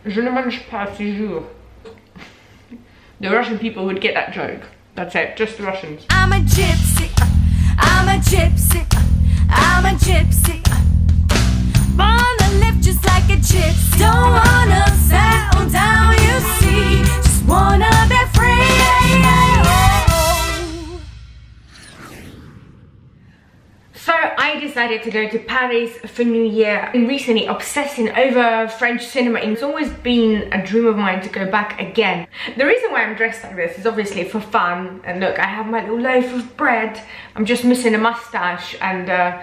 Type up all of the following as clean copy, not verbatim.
Je ne mange pas ce jour. The Russian people would get that joke. That's it, just the Russians. I'm a gypsy, I'm a gypsy, I'm a gypsy. Wanna live just like a gypsy. Don't wanna settle down, you see. Just wanna be free. So I decided to go to Paris for New Year. I've been recently obsessing over French cinema. It's always been a dream of mine to go back again. The reason why I'm dressed like this is obviously for fun. And look, I have my little loaf of bread. I'm just missing a mustache and a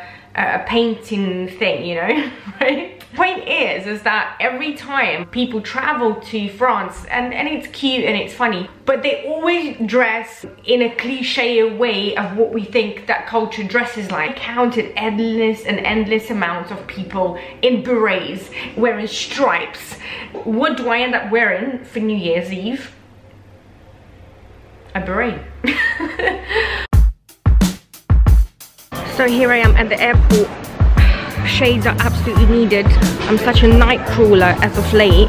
painting thing, you know, right? Point is that every time people travel to France, and it's cute and it's funny, but they always dress in a cliche way of what we think that culture dresses like. I counted endless and endless amounts of people in berets, wearing stripes. What do I end up wearing for New Year's Eve? A beret. So here I am at the airport. Shades are absolutely needed. I'm such a night crawler as of late.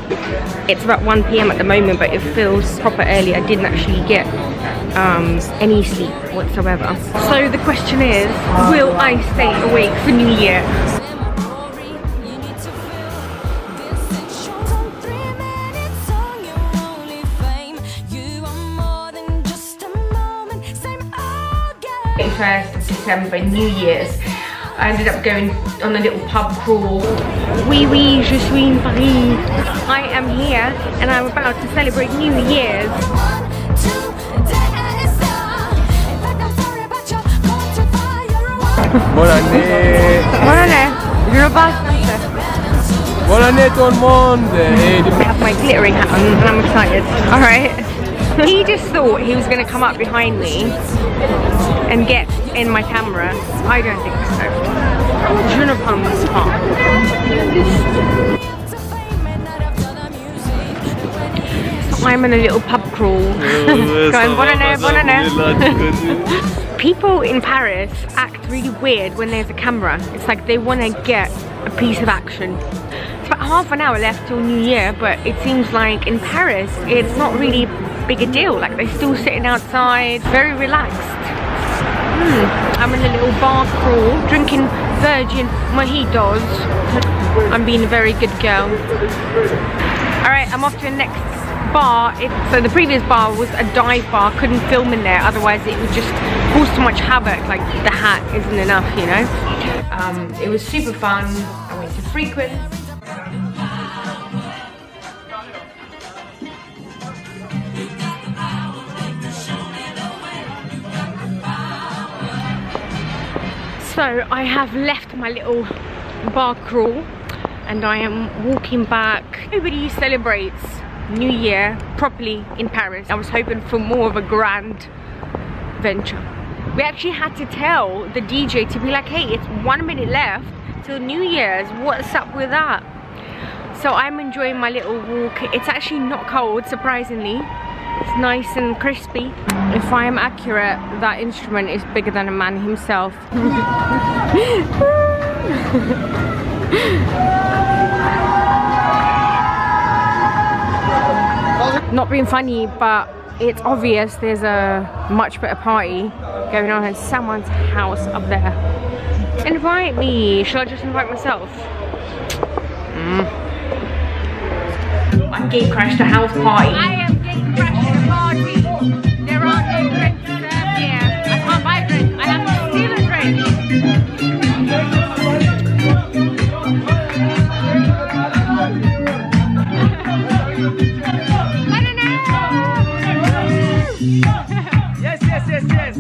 It's about 1 PM at the moment, but it feels proper early. I didn't actually get any sleep whatsoever. So the question is, will I stay awake for New Year? First of December, New Year's, I ended up going on a little pub crawl. Oui, oui, je suis in Paris. I am here and I'm about to celebrate New Year's. Bonne année. Bonne année. Je le passe. Bonne année tout le monde. I have my glittering hat on and I'm excited. Alright. He just thought he was going to come up behind me and get in my camera. I don't think so. Je ne pense pas. So I'm in a little pub crawl. Going bonne année, bonne année. People in Paris act really weird when there's a camera. It's like they want to get a piece of action. It's about half an hour left till New Year, but it seems like in Paris it's not really big a deal. Like they're still sitting outside, very relaxed. I'm in a little bar crawl, drinking virgin mojitos. I'm being a very good girl. Alright, I'm off to the next bar. So the previous bar was a dive bar, couldn't film in there, otherwise it would just cause too much havoc, like the hat isn't enough, you know. It was super fun. I went to Frequent. So I have left my little bar crawl and I am walking back. Nobody celebrates New Year properly in Paris. I was hoping for more of a grand venture. We actually had to tell the DJ to be like, hey, it's 1 minute left till New Year's. What's up with that? So I'm enjoying my little walk. It's actually not cold, surprisingly. It's nice and crispy. If I am accurate, that instrument is bigger than a man himself. Not being funny, but it's obvious there's a much better party going on in someone's house up there. Invite me. Shall I just invite myself? I gate crashed a house party. I am gate crashing a party. There are no drinks served here. I can't buy a drink. I have to steal a drink. Yes, yes, yes, yes.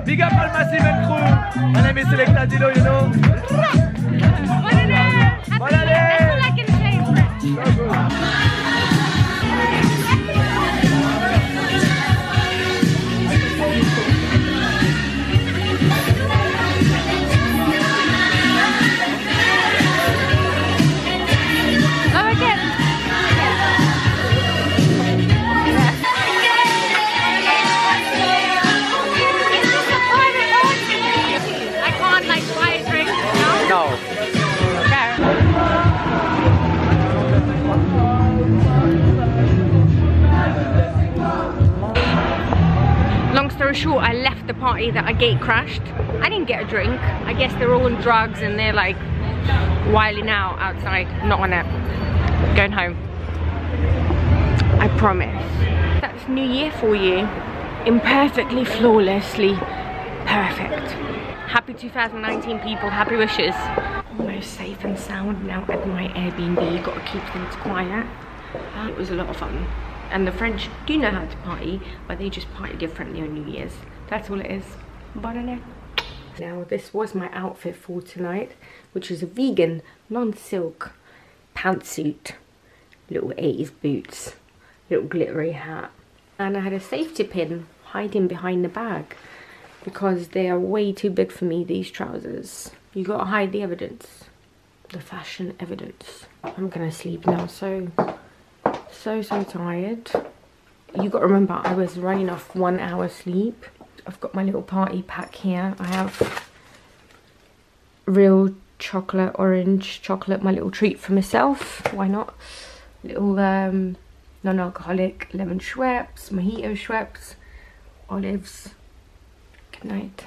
Big up all massive and crew. My name is Selecta Dilo, you know. Bonne année. That's all I can say in French. party that I gate crashed. I didn't get a drink. I guess they're all on drugs and they're like wilding out outside. Not on it. Going home. I promise. That's New Year for you. Imperfectly, flawlessly perfect. Happy 2019 people, happy wishes. Almost safe and sound now at my Airbnb. Gotta keep things quiet. It was a lot of fun. And the French do know how to party, but they just party differently on New Year's. That's all it is. Bonne. Now this was my outfit for tonight, which is a vegan, non-silk pantsuit, little 80s boots, little glittery hat. And I had a safety pin hiding behind the bag because they are way too big for me, these trousers. You gotta hide the evidence, the fashion evidence. I'm gonna sleep now, so tired. You gotta remember, I was running off 1 hour sleep. I've got my little party pack here. I have real chocolate, orange chocolate, my little treat for myself. Why not? Little non-alcoholic lemon Schweppes, mojito Schweppes, olives. Good night.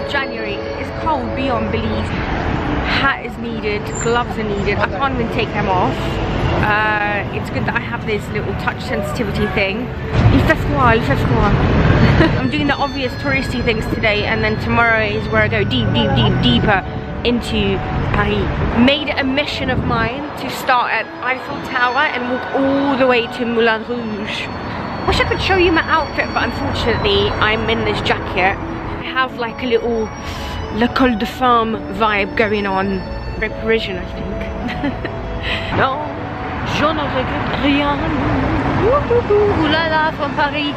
January is cold beyond belief. Hat is needed, gloves are needed. I can't even take them off. It's good that I have this little touch sensitivity thing. Il fait froid, il fait froid. I'm doing the obvious touristy things today, and then tomorrow is where I go deeper into Paris. Made it a mission of mine to start at Eiffel Tower and walk all the way to Moulin Rouge. Wish I could show you my outfit, but unfortunately I'm in this jacket. Have like a little l'école de femme vibe going on. Very Parisian, I think. No, je ne regrette rien. Ooh la la from Paris.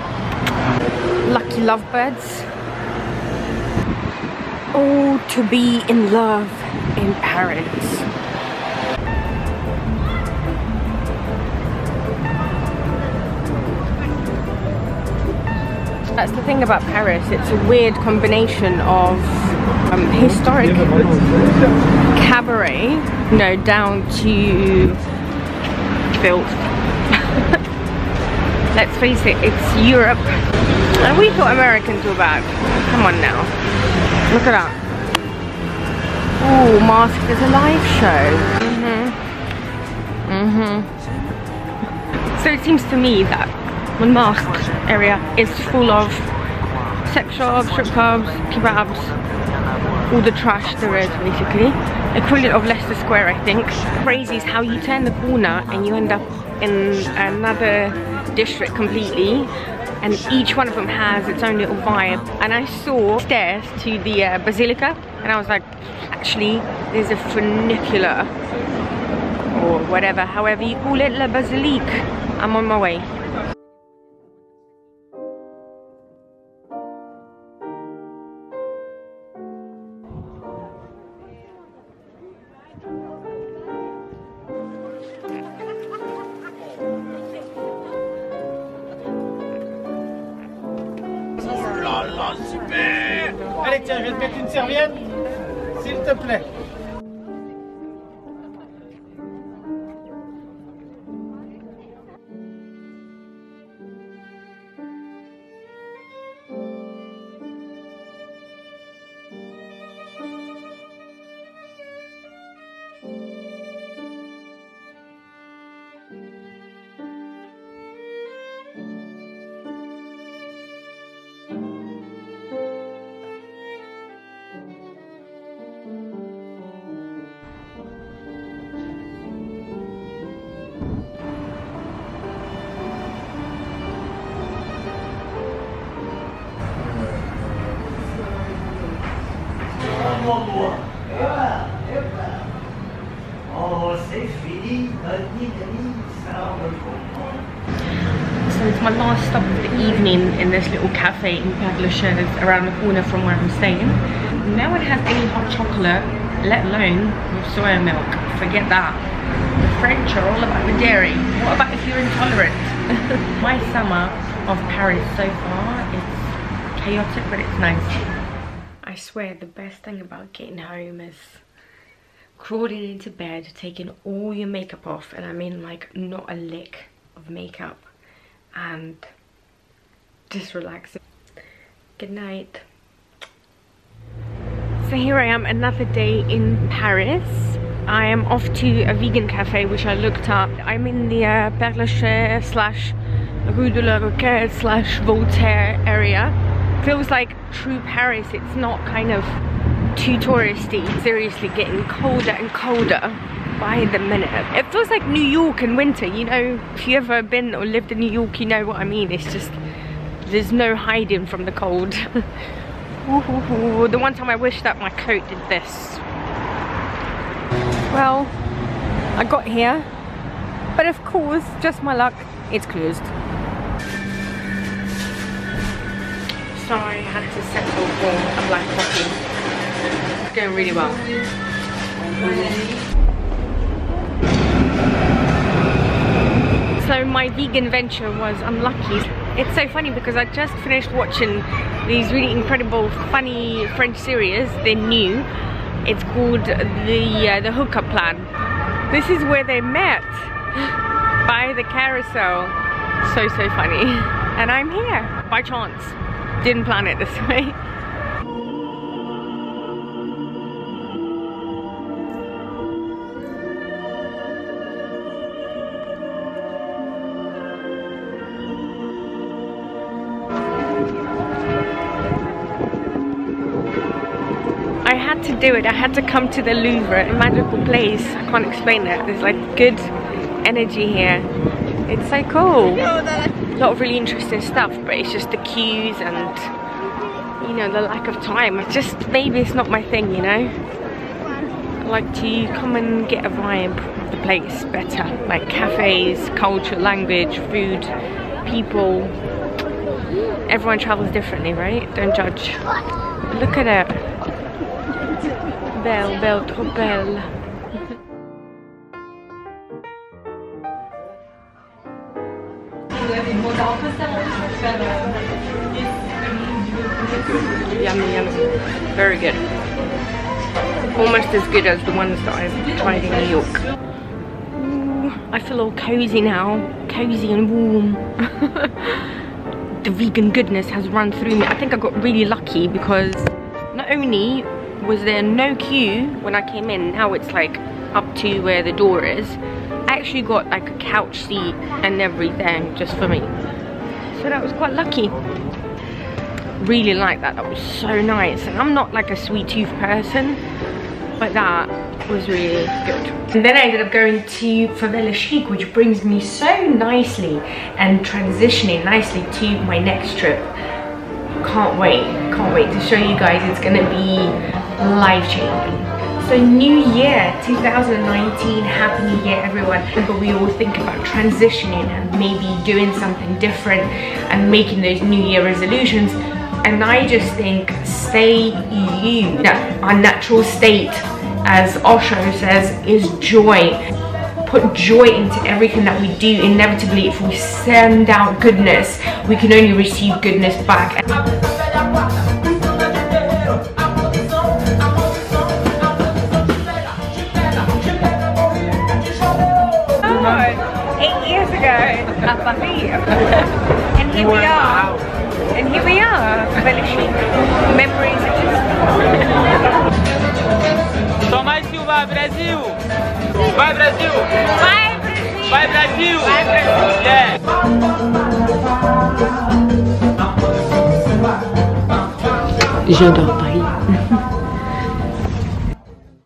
Lucky lovebirds. Oh, to be in love in Paris. That's the thing about Paris, it's a weird combination of historic cabaret, you know, down to filth. Let's face it, it's Europe. And we thought Americans were bad. Come on now. Look at that. Ooh, Masked is a live show. So it seems to me that the Masked area is full of sex shops, strip clubs, kebabs, all the trash there is basically. Equivalent of Leicester Square, I think. Crazy is how you turn the corner and you end up in another district completely, and each one of them has its own little vibe. And I saw stairs to the Basilica, and I was like, actually there's a funicular or whatever, however you call it, La Basilique. I'm on my way. Super! Allez, tiens, je vais te mettre une serviette, s'il te plaît. So it's my last stop of the evening in this little cafe in Père Lachaise, around the corner from where I'm staying. No one has any hot chocolate, let alone with soya milk. Forget that. The French are all about the dairy. What about if you're intolerant? My summer of Paris so far, it's chaotic, but it's nice. I swear the best thing about getting home is crawling into bed, taking all your makeup off, and I mean like not a lick of makeup, and just relaxing. Good night. So here I am, another day in Paris. I am off to a vegan cafe which I looked up. I'm in the Père Lachaise slash Rue de la Roquette slash Voltaire area. Feels like true Paris. It's not kind of too touristy. Seriously, getting colder and colder by the minute. It feels like New York in winter, you know. If you ever been or lived in New York, you know what I mean. It's just, there's no hiding from the cold. The one time I wish that my coat did this. Well, I got here, but of course, just my luck, it's closed. So I had to settle for a black coffee. It's going really well. So my vegan venture was unlucky. It's so funny because I just finished watching these really incredible, funny French series. They're new. It's called the Hookup Plan. This is where they met, by the carousel. So funny. And I'm here by chance. Didn't plan it this way. I had to do it. I had to come to the Louvre, a magical place. I can't explain it. There's like good energy here. It's so cool. A lot of really interesting stuff, but it's just the queues and, you know, the lack of time. It's just, maybe it's not my thing, you know. I like to come and get a vibe of the place better. Like cafes, culture, language, food, people. Everyone travels differently, right? Don't judge. Look at it. Belle, belle, trop belle. Yummy, yummy. Very good. Almost as good as the ones that I've tried in New York. Ooh, I feel all cozy now. Cozy and warm. The vegan goodness has run through me. I think I got really lucky because not only was there no queue when I came in, now it's like up to where the door is. I actually got like a couch seat and everything just for me. So that was quite lucky. Really like that. That was so nice. And I'm not like a sweet tooth person, but that was really good. And then I ended up going to Favela Chic, which brings me so nicely and transitioning nicely to my next trip. Can't wait to show you guys. It's gonna be life-changing. So New Year 2019, Happy New Year everyone. But we all think about transitioning and maybe doing something different and making those New Year resolutions. And I just think, stay you. Our natural state, as Osho says, is joy. Put joy into everything that we do. Inevitably, if we send out goodness, we can only receive goodness back. Oh, 8 years ago at Paris. And here we are. And here we are, Favela Chic. Memories are just... Só mais que vai, Brasil! Vai, Brasil! Vai, Brasil! Vai, Brasil! Yeah. J'adore Paris.